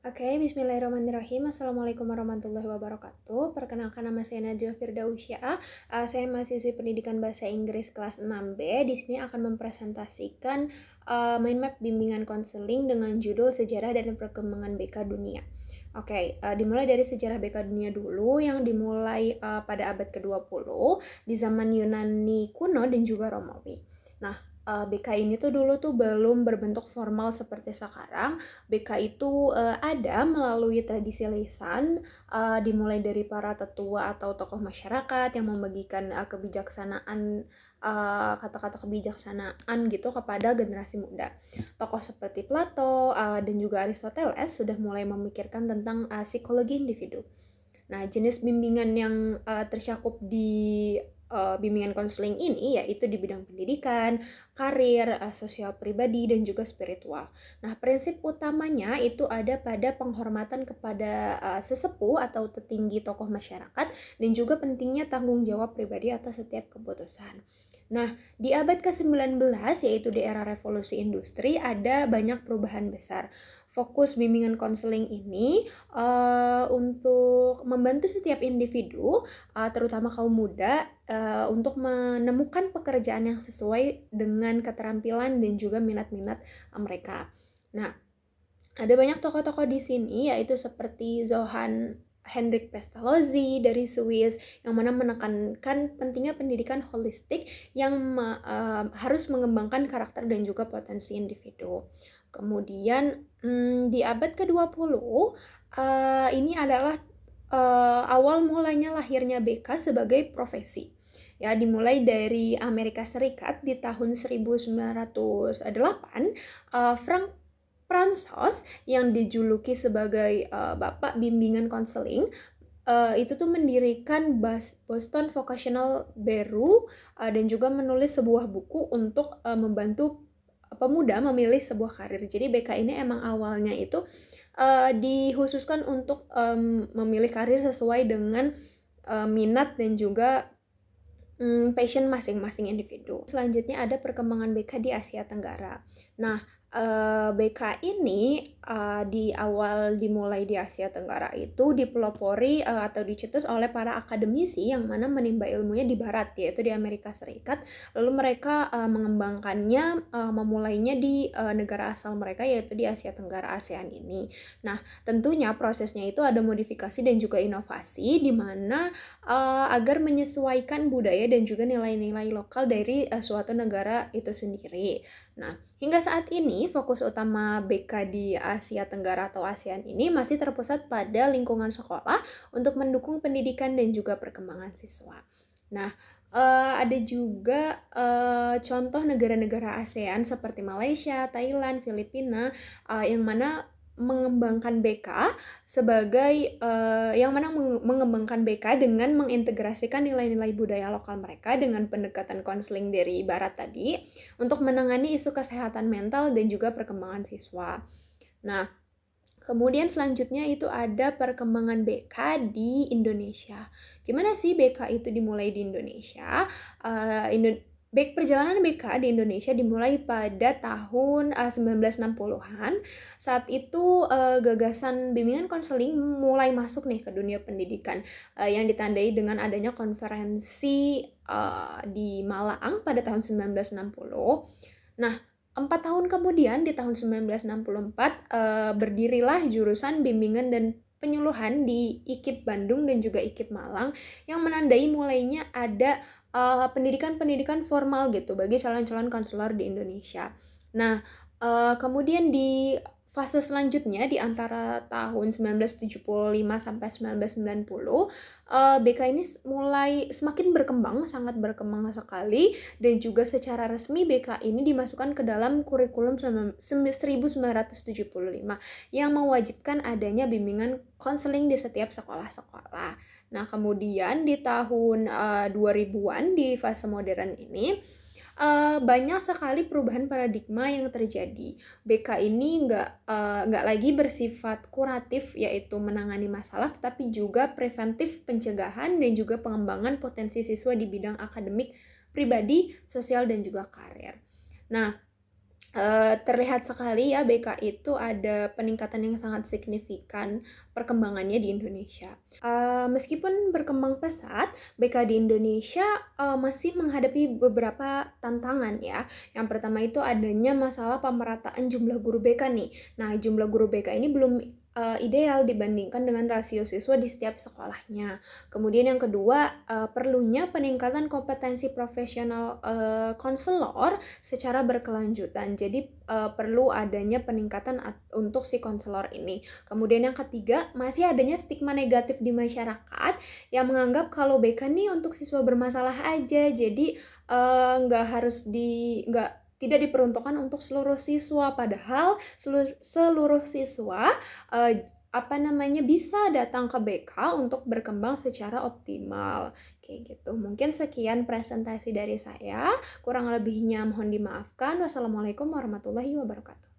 Oke, bismillahirrahmanirrahim. Assalamualaikum warahmatullahi wabarakatuh. Perkenalkan, nama saya Najwa Firdausyah. Saya mahasiswi pendidikan bahasa Inggris kelas 6B. Di sini akan mempresentasikan mind map bimbingan konseling dengan judul Sejarah dan Perkembangan BK Dunia. Oke, dimulai dari sejarah BK Dunia dulu yang dimulai pada abad ke-20 di zaman Yunani kuno dan juga Romawi. Nah, BK ini tuh dulu tuh belum berbentuk formal seperti sekarang. BK itu ada melalui tradisi lisan, dimulai dari para tetua atau tokoh masyarakat yang membagikan kebijaksanaan, kata-kata kebijaksanaan gitu kepada generasi muda. Tokoh seperti Plato dan juga Aristoteles sudah mulai memikirkan tentang psikologi individu. Nah, jenis bimbingan yang tercakup di bimbingan konseling ini yaitu di bidang pendidikan, karir, sosial pribadi, dan juga spiritual. Nah, prinsip utamanya itu ada pada penghormatan kepada sesepuh atau tertinggi tokoh masyarakat dan juga pentingnya tanggung jawab pribadi atas setiap keputusan. Nah, di abad ke-19 yaitu di era revolusi industri ada banyak perubahan besar. Fokus bimbingan konseling ini untuk membantu setiap individu, terutama kaum muda, untuk menemukan pekerjaan yang sesuai dengan keterampilan dan juga minat-minat mereka. Nah, ada banyak tokoh-tokoh di sini, yaitu seperti Johann Hendrik Pestalozzi dari Swiss, yang mana menekankan pentingnya pendidikan holistik yang harus mengembangkan karakter dan juga potensi individu. Kemudian di abad ke-20 ini adalah awal mulanya lahirnya BK sebagai profesi. Ya, dimulai dari Amerika Serikat di tahun 1908, Frank Pransos yang dijuluki sebagai Bapak Bimbingan Konseling itu tuh mendirikan Boston Vocational Bureau dan juga menulis sebuah buku untuk membantu pemuda memilih sebuah karir. Jadi BK ini emang awalnya itu dikhususkan untuk memilih karir sesuai dengan minat dan juga passion masing-masing individu. Selanjutnya ada perkembangan BK di Asia Tenggara. Nah, BK ini di awal dimulai di Asia Tenggara itu dipelopori atau dicetus oleh para akademisi yang mana menimba ilmunya di Barat, yaitu di Amerika Serikat. Lalu mereka mengembangkannya, memulainya di negara asal mereka, yaitu di Asia Tenggara ASEAN ini. Nah, tentunya prosesnya itu ada modifikasi dan juga inovasi, di mana agar menyesuaikan budaya dan juga nilai-nilai lokal dari suatu negara itu sendiri. Nah, hingga saat ini fokus utama BK di Asia Tenggara atau ASEAN ini masih terpusat pada lingkungan sekolah untuk mendukung pendidikan dan juga perkembangan siswa. Nah, ada juga contoh negara-negara ASEAN seperti Malaysia, Thailand, Filipina yang mana mengembangkan BK sebagai yang mana mengembangkan BK dengan mengintegrasikan nilai-nilai budaya lokal mereka dengan pendekatan konseling dari barat tadi untuk menangani isu kesehatan mental dan juga perkembangan siswa. Nah, kemudian selanjutnya itu ada perkembangan BK di Indonesia. Gimana sih BK itu dimulai di Indonesia? Perjalanan BK di Indonesia dimulai pada tahun 1960-an. Saat itu gagasan bimbingan konseling mulai masuk nih ke dunia pendidikan yang ditandai dengan adanya konferensi di Malang pada tahun 1960. Nah, 4 tahun kemudian di tahun 1964 berdirilah jurusan bimbingan dan penyuluhan di IKIP Bandung dan juga IKIP Malang yang menandai mulainya ada pendidikan-pendidikan formal gitu bagi calon-calon konselor di Indonesia. Nah, kemudian di fase selanjutnya di antara tahun 1975 sampai 1990, BK ini mulai semakin berkembang, sangat berkembang sekali, dan juga secara resmi BK ini dimasukkan ke dalam kurikulum 1975 yang mewajibkan adanya bimbingan konseling di setiap sekolah-sekolah. Nah, kemudian di tahun 2000-an di fase modern ini banyak sekali perubahan paradigma yang terjadi. BK ini nggak lagi bersifat kuratif, yaitu menangani masalah, tetapi juga preventif pencegahan dan juga pengembangan potensi siswa di bidang akademik, pribadi, sosial, dan juga karir. Nah, Terlihat sekali ya BK itu ada peningkatan yang sangat signifikan perkembangannya di Indonesia. Meskipun berkembang pesat, BK di Indonesia masih menghadapi beberapa tantangan ya. Yang pertama itu adanya masalah pemerataan jumlah guru BK nih. Nah, jumlah guru BK ini belum ideal dibandingkan dengan rasio siswa di setiap sekolahnya. Kemudian yang kedua, perlunya peningkatan kompetensi profesional konselor secara berkelanjutan. Jadi perlu adanya peningkatan untuk si konselor ini. Kemudian yang ketiga, masih adanya stigma negatif di masyarakat yang menganggap kalau BK nih untuk siswa bermasalah aja. Jadi nggak tidak diperuntukkan untuk seluruh siswa. Padahal seluruh siswa bisa datang ke BK untuk berkembang secara optimal. Kayak gitu. Mungkin sekian presentasi dari saya. Kurang lebihnya mohon dimaafkan. Wassalamualaikum warahmatullahi wabarakatuh.